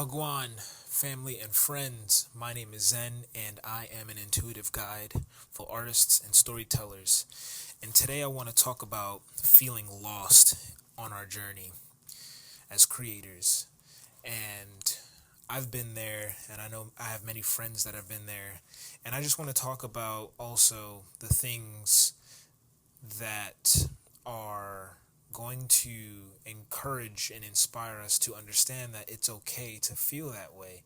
Wagwan, family and friends. My name is Zen, and I am an intuitive guide for artists and storytellers. And today I want to talk about feeling lost on our journey as creators. And I've been there, and I know I have many friends that have been there. And I just want to talk about also the things that are going to encourage and inspire us to understand that it's okay to feel that way.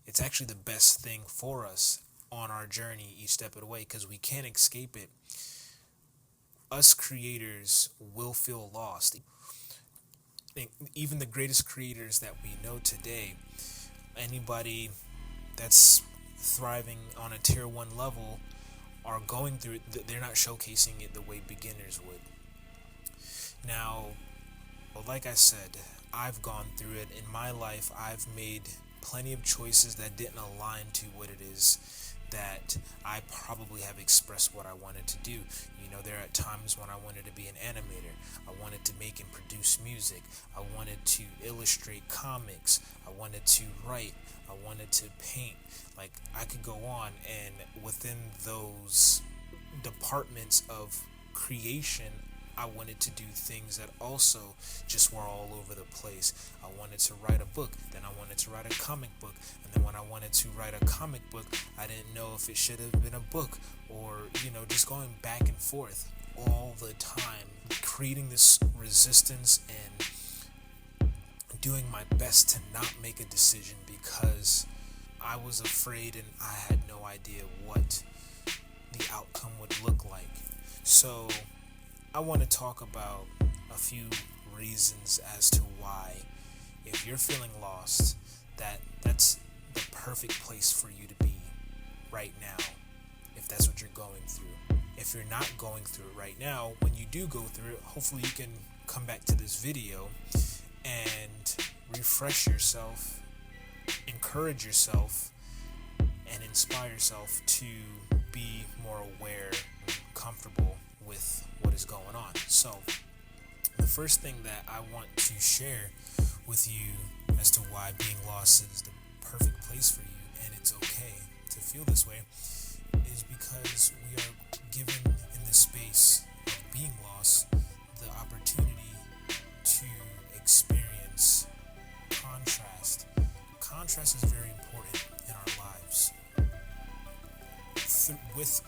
It's actually the best thing for us on our journey each step of the way because we can't escape it. Us creators will feel lost. Even the greatest creators that we know today, anybody that's thriving on a tier 1 level are going through it. They're not showcasing it the way beginners would. Now, like I said, I've gone through it. In my life, I've made plenty of choices that didn't align to what it is that I probably have expressed what I wanted to do. There are times when I wanted to be an animator. I wanted to make and produce music. I wanted to illustrate comics. I wanted to write. I wanted to paint. Like, I could go on, and within those departments of creation, I wanted to do things that also just were all over the place. I wanted to write a book, then I wanted to write a comic book, and then when I wanted to write a comic book, I didn't know if it should have been a book or, just going back and forth all the time, creating this resistance and doing my best to not make a decision because I was afraid and I had no idea what the outcome would look like. So I want to talk about a few reasons as to why, if you're feeling lost, that's the perfect place for you to be right now, if that's what you're going through. If you're not going through it right now, when you do go through it, hopefully you can come back to this video and refresh yourself, encourage yourself, and inspire yourself to be more aware and comfortable with what is going on. So, the first thing that I want to share with you as to why being lost is the perfect place for you, and it's okay to feel this way, is because we are given in this space of being lost the opportunity to experience contrast. Contrast is very important in our lives. With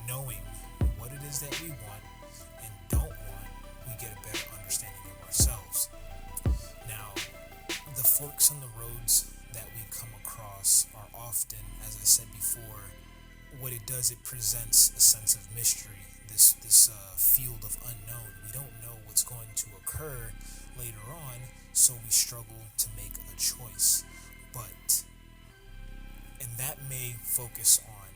knowing what it is that we want and don't want, we get a better understanding of ourselves. Now, the forks in the roads that we come across are often, as I said before, what it does, it presents a sense of mystery, this field of unknown. We don't know what's going to occur later on, so we struggle to make a choice. And that may focus on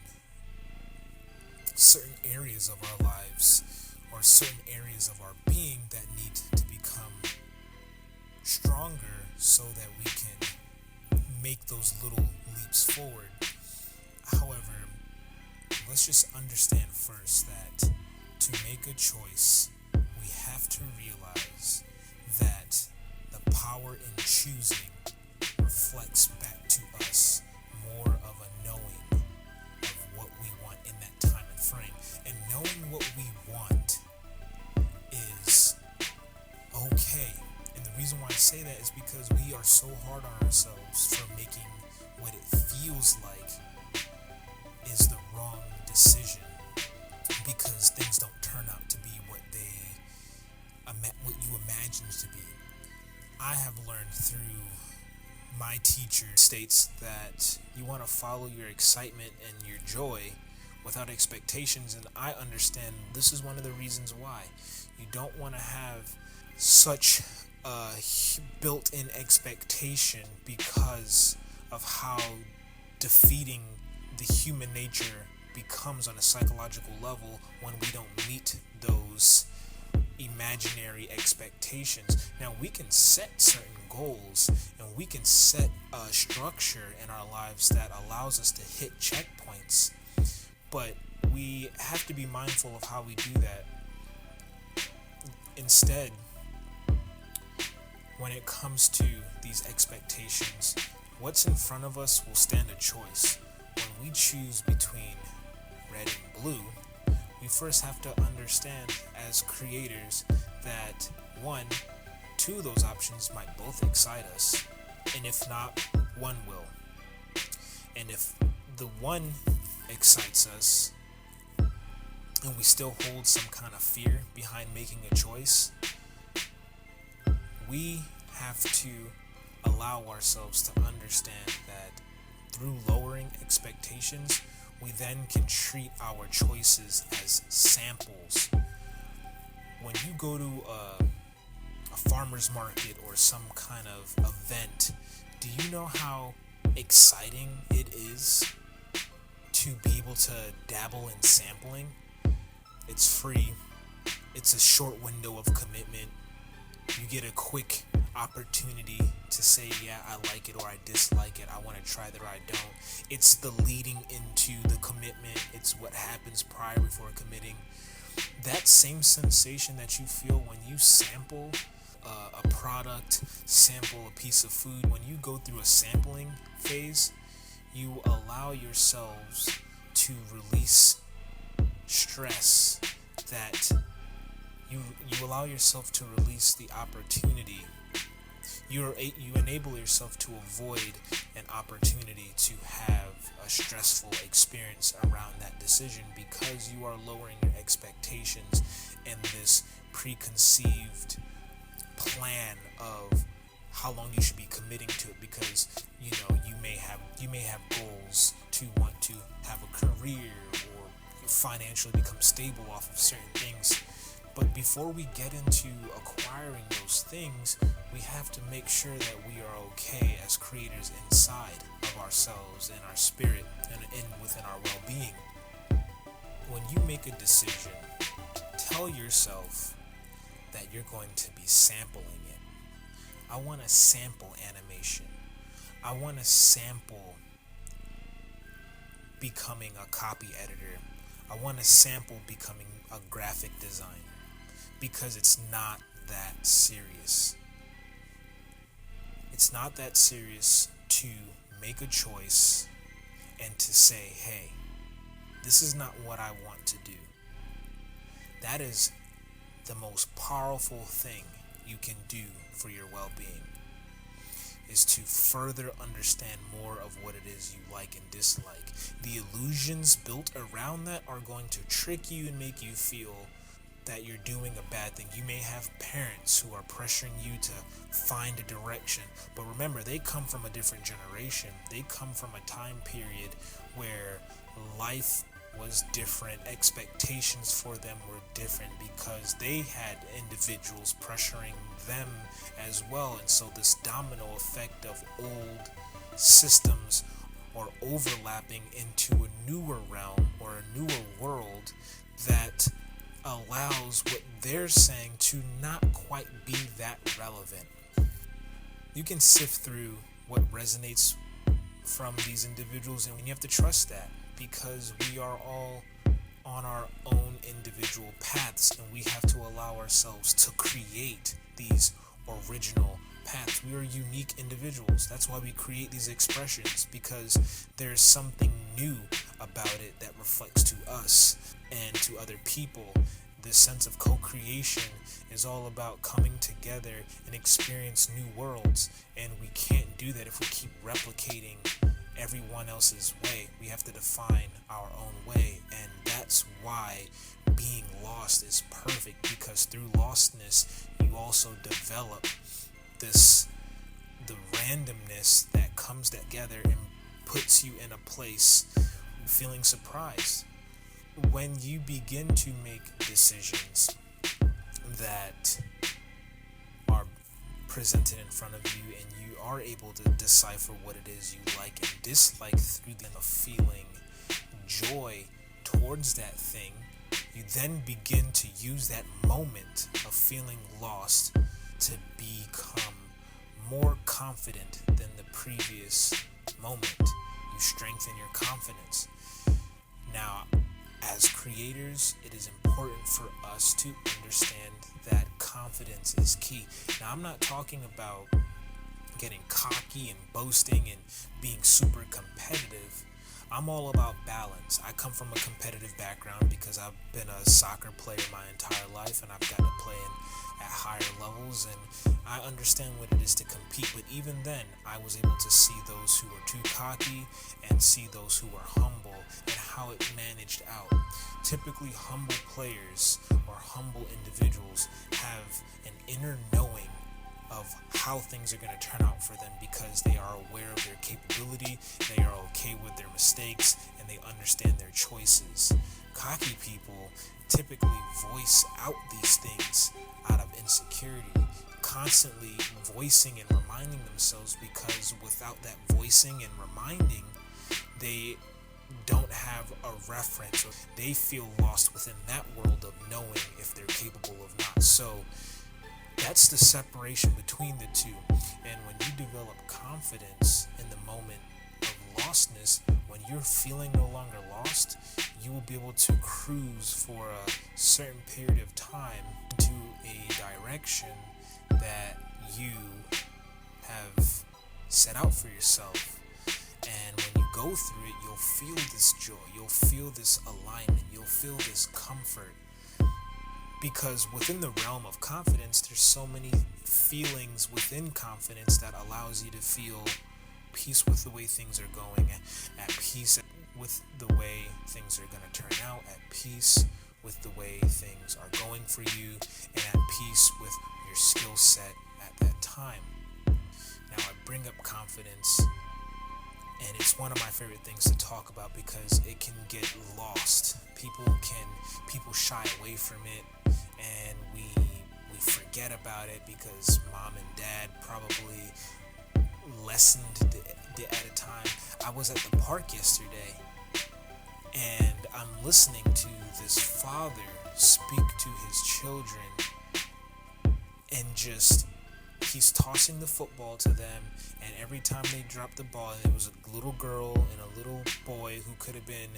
certain areas of our lives or certain areas of our being that need to become stronger so that we can make those little leaps forward. However, let's just understand first that to make a choice, we have to realize that the power in choosing reflects back to us more of a knowing of what we want in that time and frame. And knowing what we want is okay. And the reason why I say that is because we are so hard on ourselves for making what it feels like is the wrong decision because things don't turn out to be what you imagined to be. I have learned through my teacher states that you want to follow your excitement and your joy without expectations, and I understand this is one of the reasons why. You don't want to have such a built-in expectation because of how defeating the human nature becomes on a psychological level when we don't meet those imaginary expectations. Now, we can set certain goals and we can set a structure in our lives that allows us to hit checkpoints, but we have to be mindful of how we do that. Instead, when it comes to these expectations, What's in front of us will stand a choice. When we choose between red and blue, we first have to understand as creators that one, two of those options might both excite us, and if not, one will. And if the one excites us and we still hold some kind of fear behind making a choice, we have to allow ourselves to understand that through lowering expectations, we then can treat our choices as samples. When you go to a farmer's market or some kind of event, do you know how exciting it is to be able to dabble in sampling? It's free. It's a short window of commitment. You get a quick opportunity to say, yeah, I like it or I dislike it. I want to try that or I don't. It's the leading into the commitment. It's what happens prior before committing. That same sensation that you feel when you sample a product, sample a piece of food, when you go through a sampling phase, you allow yourselves to release stress, that you allow yourself to release the opportunity. You enable yourself to avoid an opportunity to have a stressful experience around that decision, because you are lowering your expectations and this preconceived plan of how long you should be committing to it, because you may have goals to want to have a career or financially become stable off of certain things. But before we get into acquiring those things, we have to make sure that we are okay as creators inside of ourselves and our spirit and within our well-being. When you make a decision, tell yourself that you're going to be sampling it. I want to sample animation. I want to sample becoming a copy editor. I want to sample becoming a graphic designer, because it's not that serious. It's not that serious to make a choice and to say, hey, this is not what I want to do. That is the most powerful thing you can do for your well-being, is to further understand more of what it is you like and dislike. The illusions built around that are going to trick you and make you feel that you're doing a bad thing. You may have parents who are pressuring you to find a direction, but remember, they come from a different generation. They come from a time period where life was different, expectations for them were different, because they had individuals pressuring them as well. And so this domino effect of old systems are overlapping into a newer realm or a newer world that allows what they're saying to not quite be that relevant. You can sift through what resonates from these individuals, and you have to trust that, because we are all on our own individual paths, and we have to allow ourselves to create these original paths. We are unique individuals. That's why we create these expressions, because there's something new about it that reflects to us and to other people. This sense of co-creation is all about coming together and experience new worlds, and we can't do that if we keep replicating everyone else's way. We have to define our own way, and that's why being lost is perfect, because through lostness you also develop the randomness that comes together and puts you in a place feeling surprised. When you begin to make decisions that are presented in front of you, and you are able to decipher what it is you like and dislike through the feeling joy towards that thing, you then begin to use that moment of feeling lost to become more confident than the previous moment. You strengthen your confidence. Now, as creators, it is important for us to understand that confidence is key. Now, I'm not talking about getting cocky and boasting and being super competitive. I'm all about balance. I come from a competitive background because I've been a soccer player my entire life, and I've got to play at higher levels, and I understand what it is to compete. But even then, I was able to see those who were too cocky and see those who were humble and how it managed out. Typically, humble players or humble individuals have an inner knowing of how things are going to turn out for them because they are aware of their capability, they are okay with their mistakes, and they understand their choices. Cocky people typically voice out these things out of insecurity, constantly voicing and reminding themselves, because without that voicing and reminding, they don't have a reference, or they feel lost within that world of knowing if they're capable of not. So that's the separation between the two. And when you develop confidence in the moment of lostness, when you're feeling no longer lost, you will be able to cruise for a certain period of time to a direction that you have set out for yourself. And when you go through it, you'll feel this joy, you'll feel this alignment, you'll feel this comfort. Because within the realm of confidence, there's so many feelings within confidence that allows you to feel peace with the way things are going, at peace with the way things are going to turn out, at peace with the way things are going for you, and at peace with your skill set at that time. Now, I bring up confidence, and it's one of my favorite things to talk about because it can get lost. People shy away from it, and we forget about it because mom and dad probably lessened it at a time. I was at the park yesterday, and I'm listening to this father speak to his children, and just he's tossing the football to them, and every time they dropped the ball, and it was a little girl and a little boy who could have been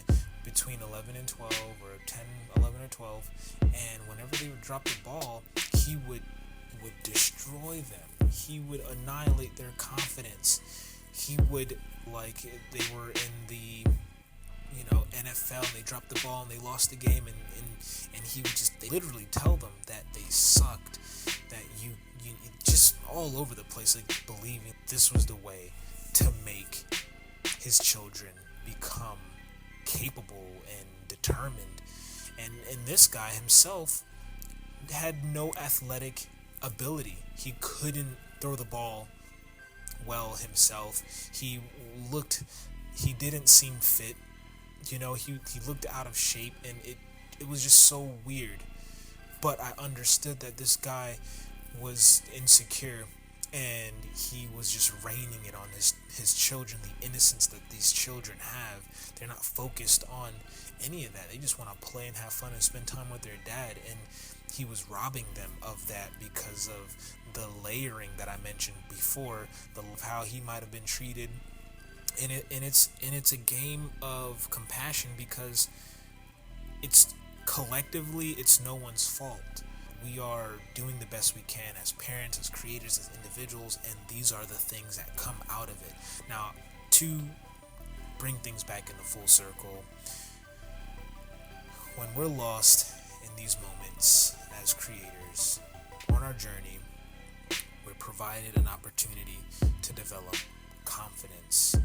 between 11 and 12, or 10, 11 or 12, and whenever they would drop the ball, he would destroy them. He would annihilate their confidence. He would, like they were in the NFL, and they dropped the ball and they lost the game, and he would they literally tell them that they sucked, that you just all over the place, like believing this was the way to make his children become capable and determined. And this guy himself had no athletic ability. He couldn't throw the ball well himself. He didn't seem fit. He looked out of shape, and it was just so weird. But I understood that this guy was insecure, and he was just raining it on his children, the innocence that these children have. They're not focused on any of that. They just want to play and have fun and spend time with their dad, and he was robbing them of that because of the layering that I mentioned before, of how he might have been treated. And it's a game of compassion, because it's collectively, it's no one's fault. We are doing the best we can as parents, as creators, as individuals, and these are the things that come out of it. Now, to bring things back into full circle, when we're lost in these moments as creators on our journey, we're provided an opportunity to develop confidence,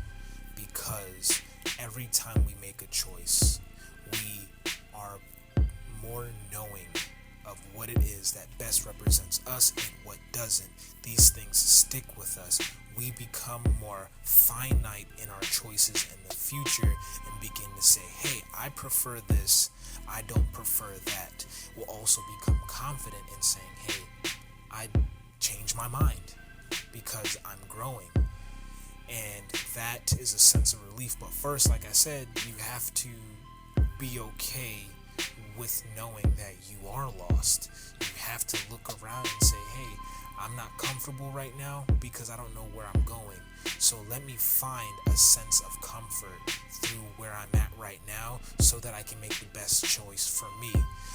because every time we make a choice, we are more knowing of what it is that best represents us and what doesn't. These things stick with us. We become more finite in our choices in the future and begin to say, hey, I prefer this, I don't prefer that. We'll also become confident in saying, hey, I changed my mind because I'm growing. And that is a sense of relief. But first, like I said, you have to be okay with knowing that you are lost. You have to look around and say, hey, I'm not comfortable right now because I don't know where I'm going. So let me find a sense of comfort through where I'm at right now so that I can make the best choice for me.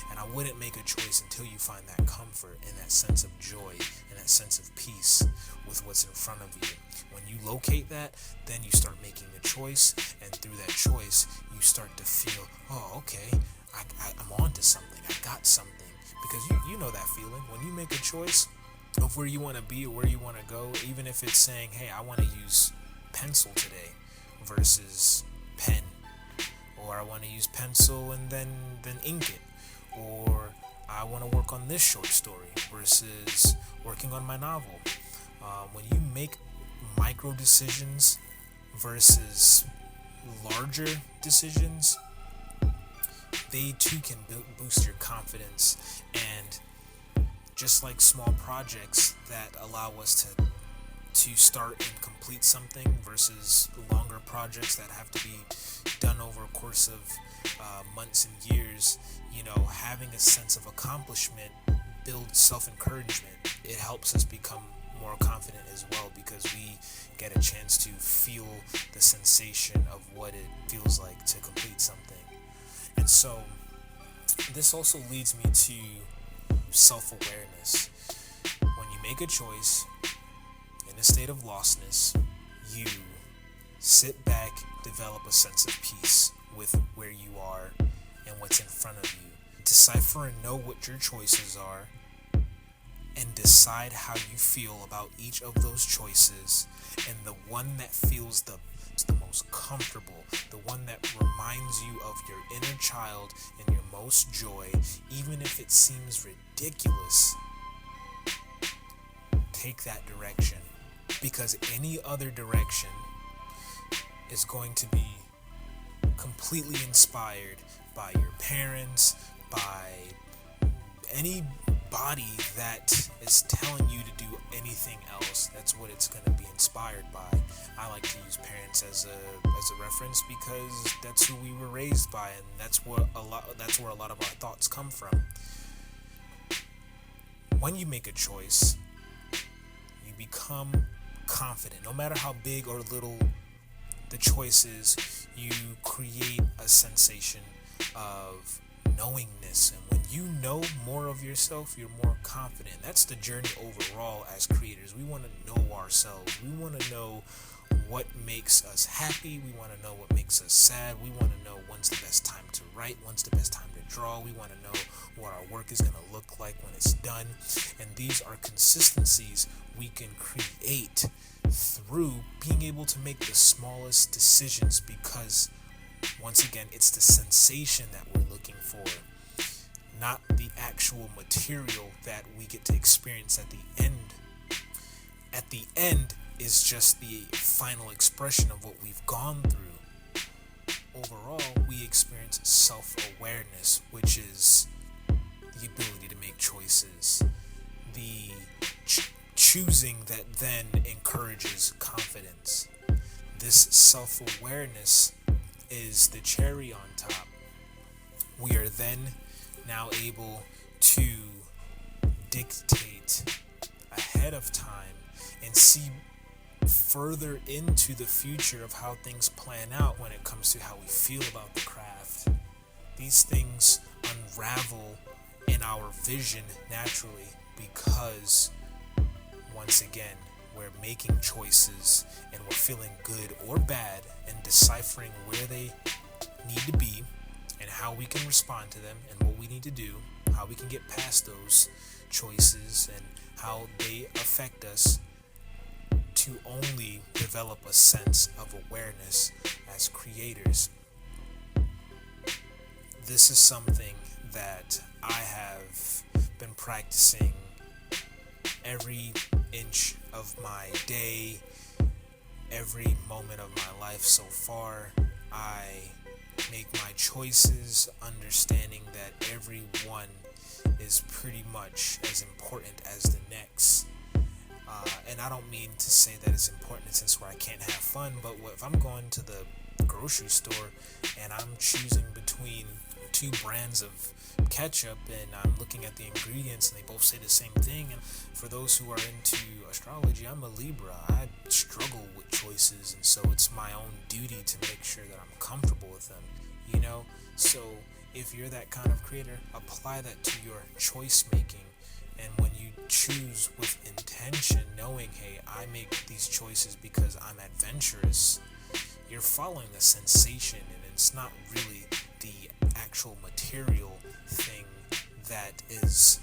And I wouldn't make a choice until you find that comfort and that sense of joy and that sense of peace with what's in front of you. When you locate that, then you start making a choice, and through that choice, you start to feel, oh, okay, I'm on to something. I got something. Because you know that feeling. When you make a choice of where you want to be or where you want to go, even if it's saying, hey, I want to use pencil today versus pen, or I want to use pencil and then ink it, or I want to work on this short story versus working on my novel. When you make micro decisions versus larger decisions, they too can boost your confidence. And just like small projects that allow us to start and complete something versus longer projects that have to be done over a course of months and years, having a sense of accomplishment builds self-encouragement. It helps us become more confident as well, because we get a chance to feel the sensation of what it feels like to complete something. And so this also leads me to self-awareness. When you make a choice in a state of lostness, you sit back, develop a sense of peace with where you are and what's in front of you. Decipher and know what your choices are, and decide how you feel about each of those choices, and the one that feels the most comfortable, the one that reminds you of your inner child and your most joy, even if it seems ridiculous, take that direction. Because any other direction is going to be completely inspired by your parents, by anybody that is telling you to do anything else. That's what it's going to be inspired by. I like to use parents as a reference because that's who we were raised by, and that's where a lot of our thoughts come from. When you make a choice, you become confident. No matter how big or little the choice is, you create a sensation of knowingness, and when you know more of yourself, you're more confident. That's the journey overall as creators. We want to know ourselves. We want to know what makes us happy. We want to know what makes us sad. We want to know when's the best time to write, when's the best time to draw. We want to know what our work is going to look like when it's done. And these are consistencies we can create through being able to make the smallest decisions, because once again, it's the sensation that we're looking for, not the actual material that we get to experience at the end. At the end is just the final expression of what we've gone through. Overall, we experience self-awareness, which is the ability to make choices, the choosing that then encourages confidence. This self-awareness is the cherry on top. We are then now able to dictate ahead of time and see further into the future of how things plan out when it comes to how we feel about the craft. These things unravel in our vision naturally, because once again, we're making choices and we're feeling good or bad and deciphering where they need to be and how we can respond to them and what we need to do, how we can get past those choices and how they affect us, to only develop a sense of awareness as creators. This is something that I have been practicing every inch of my day, every moment of my life so far. I make my choices understanding that every one is pretty much as important as the next. And I don't mean to say that it's important in a sense where I can't have fun, but if I'm going to the grocery store and I'm choosing between two brands of ketchup and I'm looking at the ingredients and they both say the same thing. And for those who are into astrology, I'm a Libra. I struggle with choices, and so it's my own duty to make sure that I'm comfortable with them, you know? So if you're that kind of creator, apply that to your choice making. And when you choose with intention, knowing, hey, I make these choices because I'm adventurous, you're following a sensation, and it's not really the actual material thing that is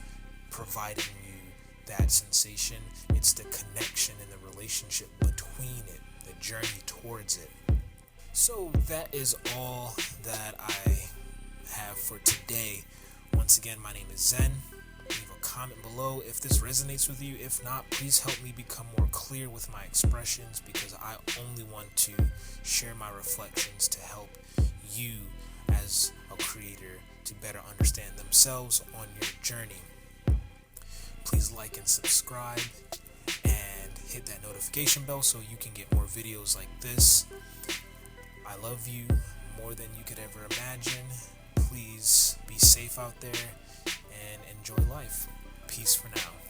providing you that sensation. It's the connection and the relationship between it, the journey towards it. So that is all that I have for today. Once again, my name is Zen. Leave a comment below if this resonates with you. If not, please help me become more clear with my expressions, because I only want to share my reflections to help you as a creator to better understand themselves on your journey. Please like and subscribe and hit that notification bell so you can get more videos like this. I love you more than you could ever imagine. Please be safe out there and enjoy life. Peace for now.